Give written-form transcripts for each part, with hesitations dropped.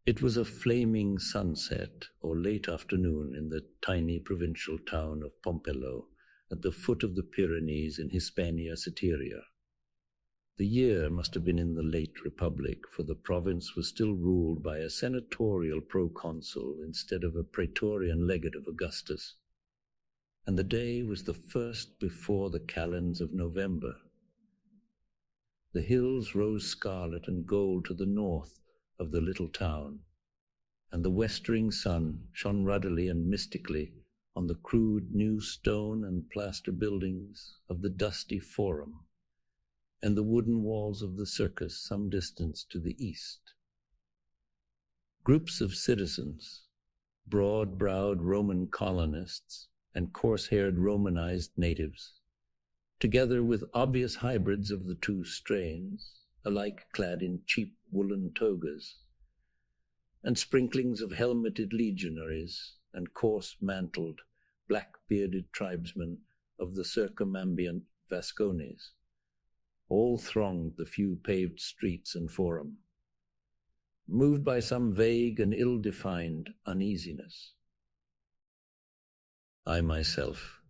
It was a flaming sunset or late afternoon in the tiny provincial town of Pompelo at the foot of the Pyrenees in Hispania Citerior. The year must have been in the late Republic, for the province was still ruled by a senatorial proconsul instead of a praetorian legate of Augustus, and the day was the first before the calends of November. The hills rose scarlet and gold to the north of the little town, and the westering sun shone ruddily and mystically on the crude new stone and plaster buildings of the dusty Forum and the wooden walls of the circus some distance to the east. Groups of citizens, broad-browed Roman colonists and coarse-haired Romanized natives, together with obvious hybrids of the two strains, alike clad in cheap woolen togas, and sprinklings of helmeted legionaries and coarse-mantled, black-bearded tribesmen of the circumambient Vascones, all thronged the few paved streets and Forum, moved by some vague and ill-defined uneasiness. I myself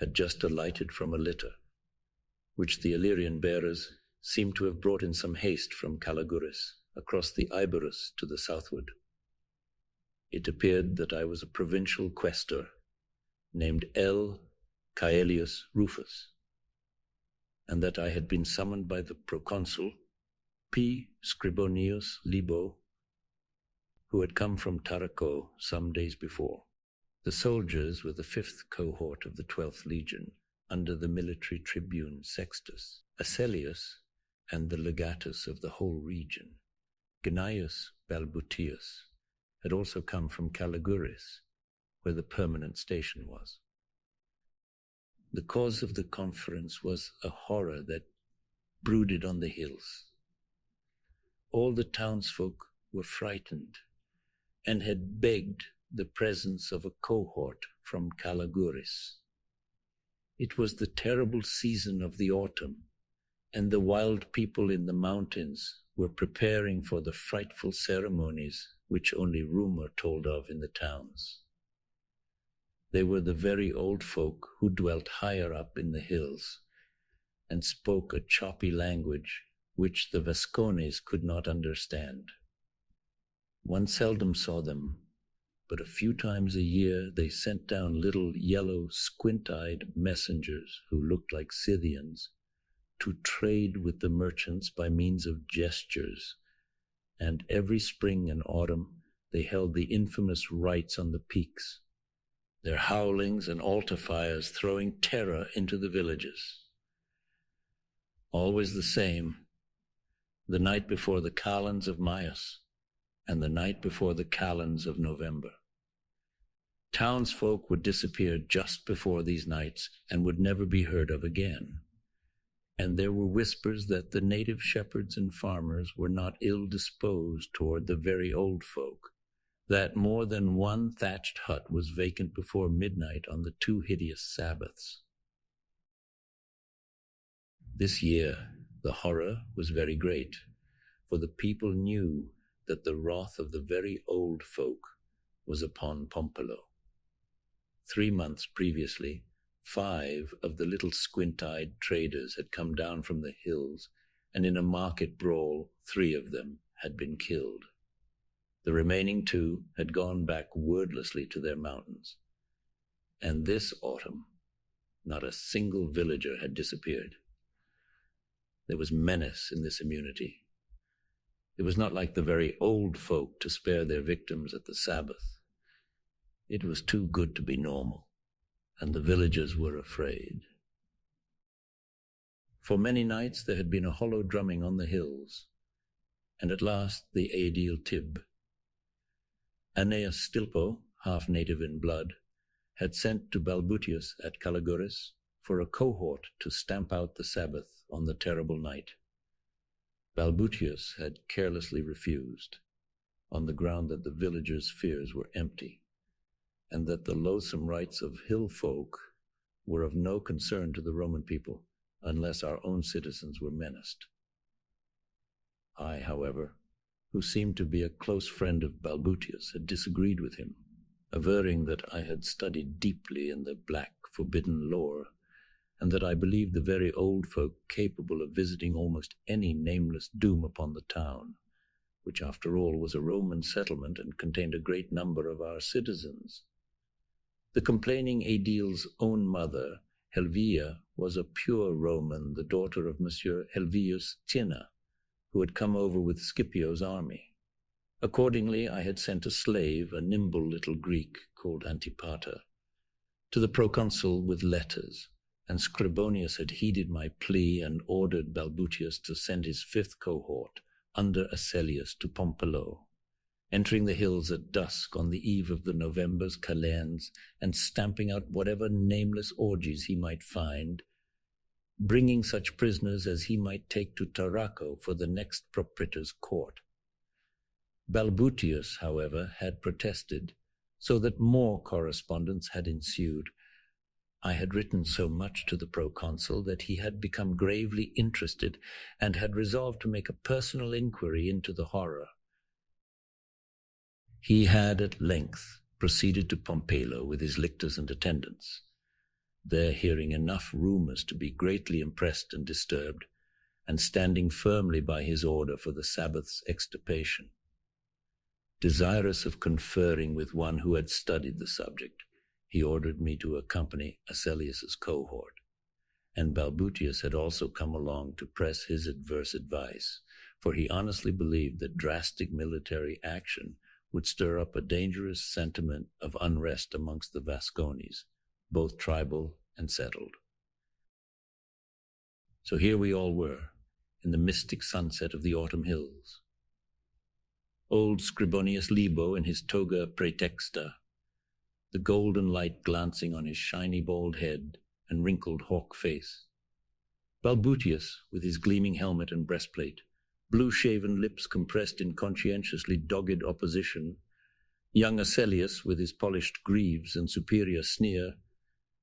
had just alighted from a litter, which the Illyrian bearers seemed to have brought in some haste from Calagurris, across the Iberus to the southward. It appeared that I was a provincial questor named L. Caelius Rufus, and that I had been summoned by the proconsul P. Scribonius Libo, who had come from Taraco some days before. The soldiers were the 5th cohort of the 12th Legion, under the military tribune Sextus, Acelius, and the legatus of the whole region, Gnaeus Balbutius, had also come from Calagurris, where the permanent station was. The cause of the conference was a horror that brooded on the hills. All the townsfolk were frightened and had begged the presence of a cohort from Calagurris. It was the terrible season of the autumn, and the wild people in the mountains were preparing for the frightful ceremonies which only rumor told of in the towns. They were the very old folk who dwelt higher up in the hills and spoke a choppy language which the Vascones could not understand. One seldom saw them, but a few times a year they sent down little yellow, squint-eyed messengers who looked like Scythians to trade with the merchants by means of gestures, and every spring and autumn they held the infamous rites on the peaks, their howlings and altar fires throwing terror into the villages. Always the same, the night before the calends of Maius and the night before the calends of November. Townsfolk would disappear just before these nights and would never be heard of again. And there were whispers that the native shepherds and farmers were not ill-disposed toward the very old folk, that more than one thatched hut was vacant before midnight on the 2 hideous Sabbaths. This year the horror was very great, for the people knew that the wrath of the very old folk was upon Pompelo. 3 months previously, 5 of the little squint-eyed traders had come down from the hills, and in a market brawl 3 of them had been killed. The remaining 2 had gone back wordlessly to their mountains, and this autumn not a single villager had disappeared. There was menace in this immunity. It was not like the very old folk to spare their victims at the Sabbath. It was too good to be normal, and the villagers were afraid. For many nights there had been a hollow drumming on the hills, and at last the aedile Tib. Aeneas Stilpo, half native in blood, had sent to Balbutius at Calagurris for a cohort to stamp out the Sabbath on the terrible night. Balbutius had carelessly refused, on the ground that the villagers' fears were empty, and that the loathsome rites of hill folk were of no concern to the Roman people unless our own citizens were menaced. I, however, who seemed to be a close friend of Balbutius, had disagreed with him, averring that I had studied deeply in the black, forbidden lore, and that I believed the very old folk capable of visiting almost any nameless doom upon the town, which after all was a Roman settlement and contained a great number of our citizens. The complaining aedile's own mother, Helvia, was a pure Roman, the daughter of Monsieur Helvius Cinna, who had come over with Scipio's army. Accordingly, I had sent a slave, a nimble little Greek called Antipater, to the proconsul with letters, and Scribonius had heeded my plea and ordered Balbutius to send his 5th cohort under Asellius to Pompelo, entering the hills at dusk on the eve of the November's Calends and stamping out whatever nameless orgies he might find, bringing such prisoners as he might take to Tarraco for the next propraetor's court. Balbutius, however, had protested, so that more correspondence had ensued. I had written so much to the proconsul that he had become gravely interested and had resolved to make a personal inquiry into the horror. He had at length proceeded to Pompelo with his lictors and attendants, there hearing enough rumors to be greatly impressed and disturbed, and standing firmly by his order for the Sabbath's extirpation. Desirous of conferring with one who had studied the subject, he ordered me to accompany Asellius's cohort, and Balbutius had also come along to press his adverse advice, for he honestly believed that drastic military action would stir up a dangerous sentiment of unrest amongst the Vascones, both tribal and settled. So here we all were, in the mystic sunset of the autumn hills. Old Scribonius Libo in his toga praetexta, the golden light glancing on his shiny bald head and wrinkled hawk face. Balbutius with his gleaming helmet and breastplate, blue-shaven lips compressed in conscientiously dogged opposition, young Asellius with his polished greaves and superior sneer,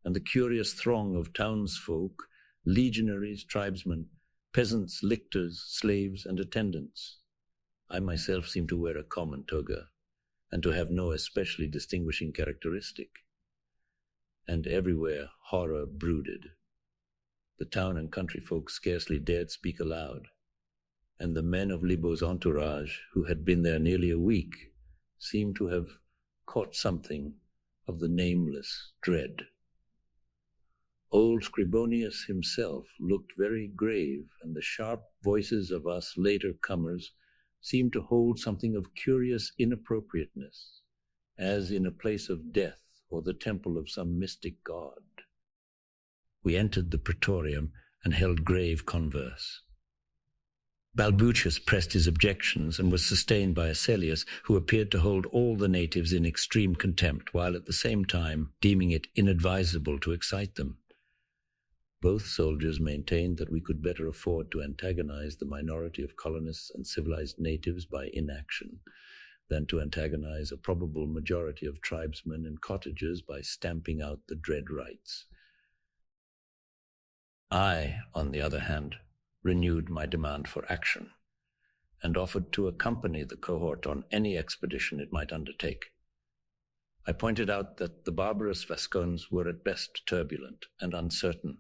and the curious throng of townsfolk, legionaries, tribesmen, peasants, lictors, slaves, and attendants. I myself seemed to wear a common toga, and to have no especially distinguishing characteristic. And everywhere horror brooded. The town and country folk scarcely dared speak aloud, and the men of Libo's entourage, who had been there nearly a week, seemed to have caught something of the nameless dread. Old Scribonius himself looked very grave, and the sharp voices of us later comers seemed to hold something of curious inappropriateness, as in a place of death or the temple of some mystic god. We entered the praetorium and held grave converse. Balbutius pressed his objections and was sustained by Asellius, who appeared to hold all the natives in extreme contempt, while at the same time deeming it inadvisable to excite them. Both soldiers maintained that we could better afford to antagonize the minority of colonists and civilized natives by inaction than to antagonize a probable majority of tribesmen and cottagers by stamping out the dread rites. I, on the other hand, renewed my demand for action, and offered to accompany the cohort on any expedition it might undertake. I pointed out that the barbarous Vascones were at best turbulent and uncertain,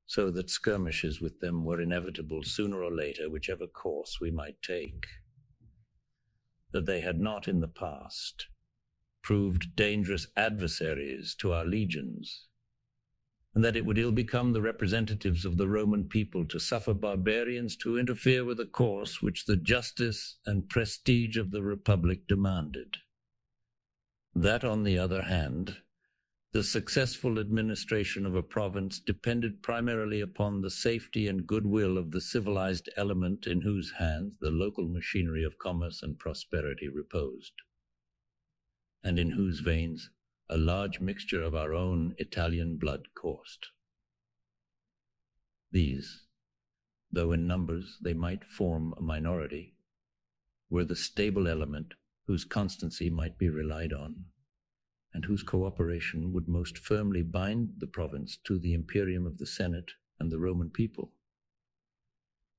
so that skirmishes with them were inevitable sooner or later, whichever course we might take. That they had not in the past proved dangerous adversaries to our legions, and that it would ill become the representatives of the Roman people to suffer barbarians to interfere with a course which the justice and prestige of the Republic demanded. That, on the other hand, the successful administration of a province depended primarily upon the safety and goodwill of the civilized element in whose hands the local machinery of commerce and prosperity reposed, and in whose veins a large mixture of our own Italian blood coursed. These, though in numbers they might form a minority, were the stable element whose constancy might be relied on, and whose cooperation would most firmly bind the province to the imperium of the Senate and the Roman people.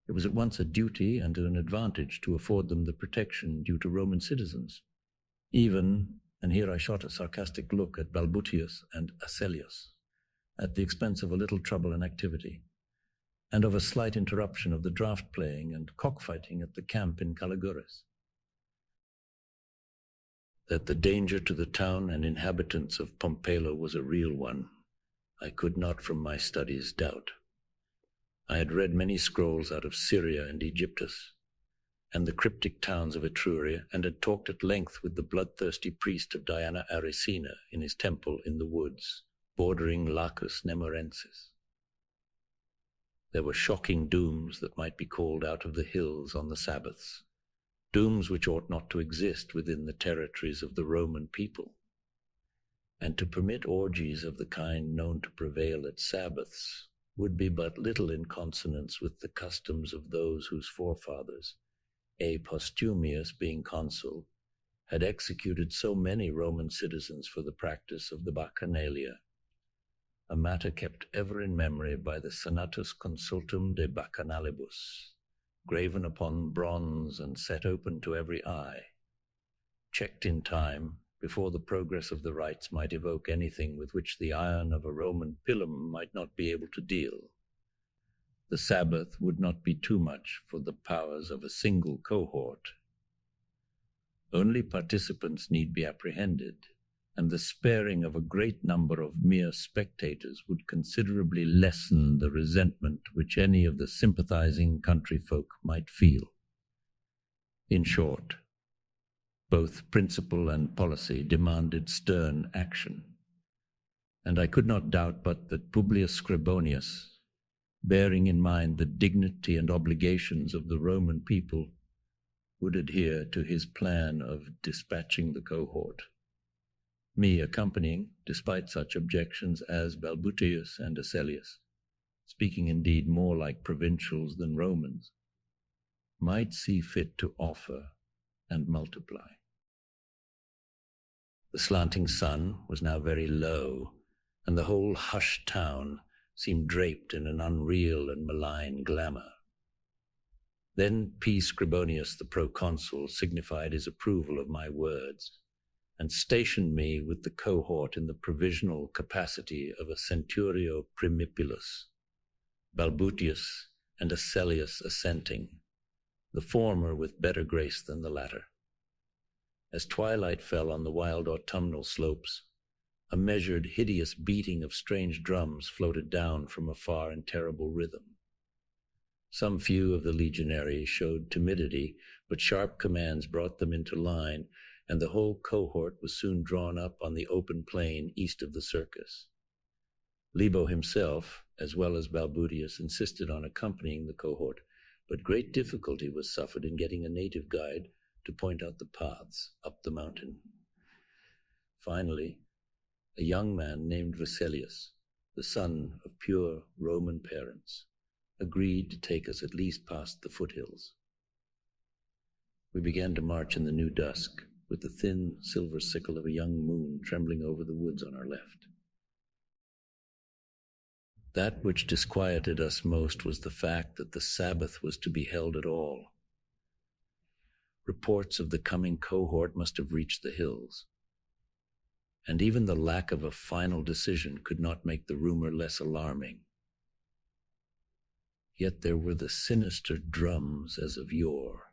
It was at once a duty and an advantage to afford them the protection due to Roman citizens. Even, and here I shot a sarcastic look at Balbutius and Asellius, at the expense of a little trouble and activity, and of a slight interruption of the draught playing and cockfighting at the camp in Calagurris. That the danger to the town and inhabitants of Pompelo was a real one, I could not from my studies doubt. I had read many scrolls out of Syria and Egyptus, and the cryptic towns of Etruria, and had talked at length with the bloodthirsty priest of Diana Aricina in his temple in the woods, bordering Lacus Nemorensis. There were shocking dooms that might be called out of the hills on the Sabbaths, dooms which ought not to exist within the territories of the Roman people. And to permit orgies of the kind known to prevail at Sabbaths would be but little in consonance with the customs of those whose forefathers, A. Postumius being consul, had executed so many Roman citizens for the practice of the Bacchanalia, a matter kept ever in memory by the Senatus Consultum de Bacchanalibus, graven upon bronze and set open to every eye, checked in time before the progress of the rites might evoke anything with which the iron of a Roman pilum might not be able to deal. The Sabbath would not be too much for the powers of a single cohort. Only participants need be apprehended, and the sparing of a great number of mere spectators would considerably lessen the resentment which any of the sympathizing country folk might feel. In short, both principle and policy demanded stern action, and I could not doubt but that Publius Scribonius, bearing in mind the dignity and obligations of the Roman people, would adhere to his plan of dispatching the cohort, me accompanying, despite such objections as Balbutius and Asellius, speaking indeed more like provincials than Romans, might see fit to offer and multiply. The slanting sun was now very low, and the whole hushed town seemed draped in an unreal and malign glamour. Then P. Scribonius the proconsul signified his approval of my words, and stationed me with the cohort in the provisional capacity of a centurio primipulus, Balbutius and Asellius assenting, the former with better grace than the latter. As twilight fell on the wild autumnal slopes, a measured, hideous beating of strange drums floated down from a far and terrible rhythm. Some few of the legionaries showed timidity, but sharp commands brought them into line, and the whole cohort was soon drawn up on the open plain east of the circus. Libo himself, as well as Balbutius, insisted on accompanying the cohort, but great difficulty was suffered in getting a native guide to point out the paths up the mountain. Finally, a young man named Vesalius, the son of pure Roman parents, agreed to take us at least past the foothills. We began to march in the new dusk, with the thin silver sickle of a young moon trembling over the woods on our left. That which disquieted us most was the fact that the Sabbath was to be held at all. Reports of the coming cohort must have reached the hills, and even the lack of a final decision could not make the rumor less alarming. Yet there were the sinister drums as of yore,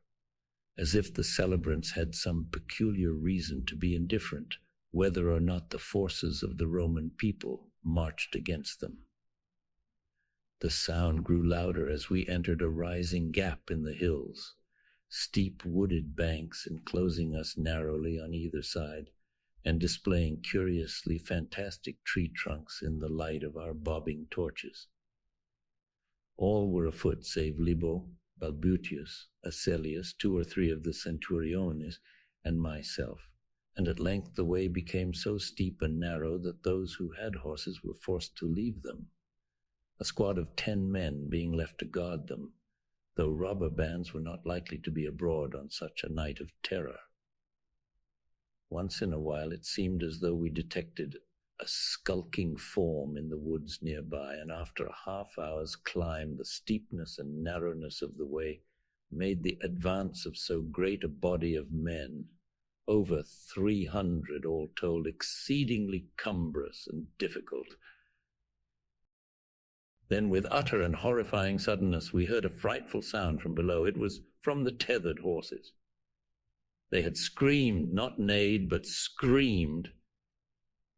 as if the celebrants had some peculiar reason to be indifferent whether or not the forces of the Roman people marched against them. The sound grew louder as we entered a rising gap in the hills, steep wooded banks enclosing us narrowly on either side, and displaying curiously fantastic tree trunks in the light of our bobbing torches. All were afoot save Libo, Balbutius, Asellius, 2 or 3 of the centuriones, and myself, and at length the way became so steep and narrow that those who had horses were forced to leave them, a squad of 10 men being left to guard them, though robber bands were not likely to be abroad on such a night of terror. Once in a while it seemed as though we detected a skulking form in the woods nearby, and after a half-hour's climb, the steepness and narrowness of the way made the advance of so great a body of men, over 300 all told, exceedingly cumbrous and difficult. Then, with utter and horrifying suddenness, we heard a frightful sound from below. It was from the tethered horses. They had screamed, not neighed, but screamed,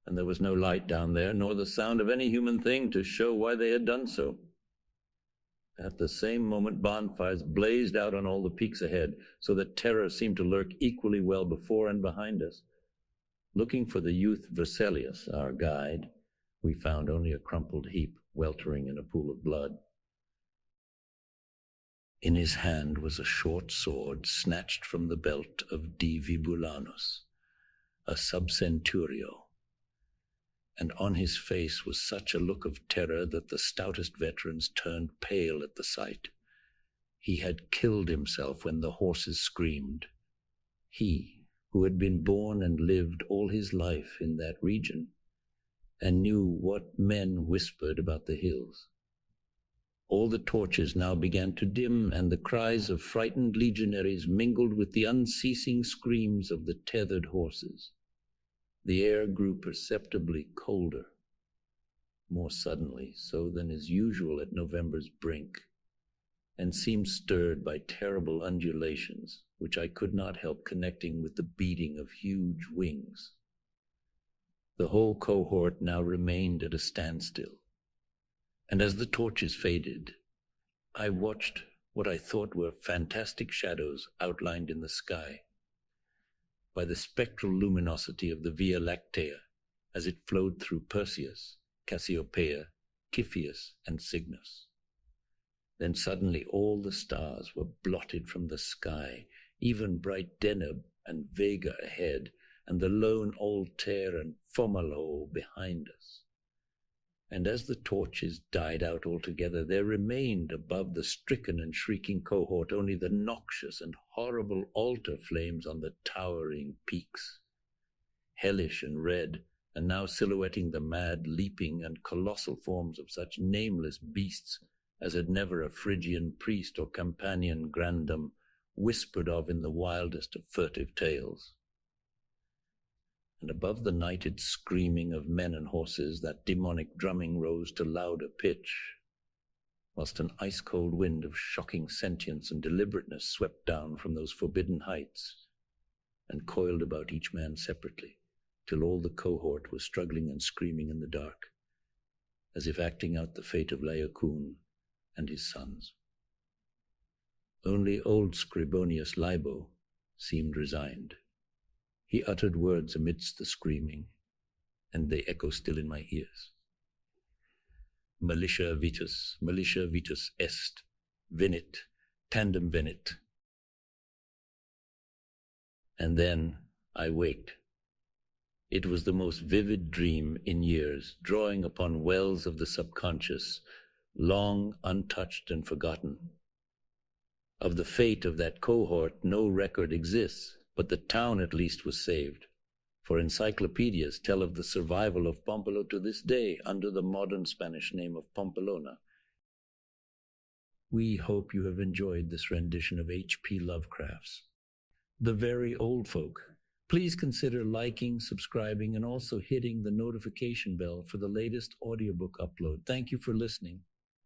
and there was no light down there, nor the sound of any human thing to show why they had done so. At the same moment, bonfires blazed out on all the peaks ahead, so that terror seemed to lurk equally well before and behind us. Looking for the youth Vesalius, our guide, we found only a crumpled heap weltering in a pool of blood. In his hand was a short sword snatched from the belt of D. Vibulanus, a subcenturion, and on his face was such a look of terror that the stoutest veterans turned pale at the sight. He had killed himself when the horses screamed. He, who had been born and lived all his life in that region, and knew what men whispered about the hills. All the torches now began to dim, and the cries of frightened legionaries mingled with the unceasing screams of the tethered horses. The air grew perceptibly colder, more suddenly so than is usual at November's brink, and seemed stirred by terrible undulations, which I could not help connecting with the beating of huge wings. The whole cohort now remained at a standstill, and as the torches faded, I watched what I thought were fantastic shadows outlined in the sky by the spectral luminosity of the Via Lactea as it flowed through Perseus, Cassiopeia, Cyphius, and Cygnus. Then suddenly all the stars were blotted from the sky, even bright Deneb and Vega ahead, and the lone Altair and Fomalhaut behind us. And as the torches died out altogether, there remained above the stricken and shrieking cohort only the noxious and horrible altar flames on the towering peaks, hellish and red, and now silhouetting the mad, leaping, and colossal forms of such nameless beasts as had never a Phrygian priest or Campanian grandam whispered of in the wildest of furtive tales. And above the nighted screaming of men and horses, that demonic drumming rose to louder pitch, whilst an ice-cold wind of shocking sentience and deliberateness swept down from those forbidden heights and coiled about each man separately, till all the cohort was struggling and screaming in the dark, as if acting out the fate of Laocoon and his sons. Only old Scribonius Libo seemed resigned. He uttered words amidst the screaming, and they echo still in my ears. Militia vitus est, venit, tandem venit. And then I waked. It was the most vivid dream in years, drawing upon wells of the subconscious, long untouched and forgotten. Of the fate of that cohort no record exists, but the town at least was saved, for encyclopedias tell of the survival of Pompelo to this day under the modern Spanish name of Pamplona. We hope you have enjoyed this rendition of H.P. Lovecraft's The Very Old Folk. Please consider liking, subscribing, and also hitting the notification bell for the latest audiobook upload. Thank you for listening.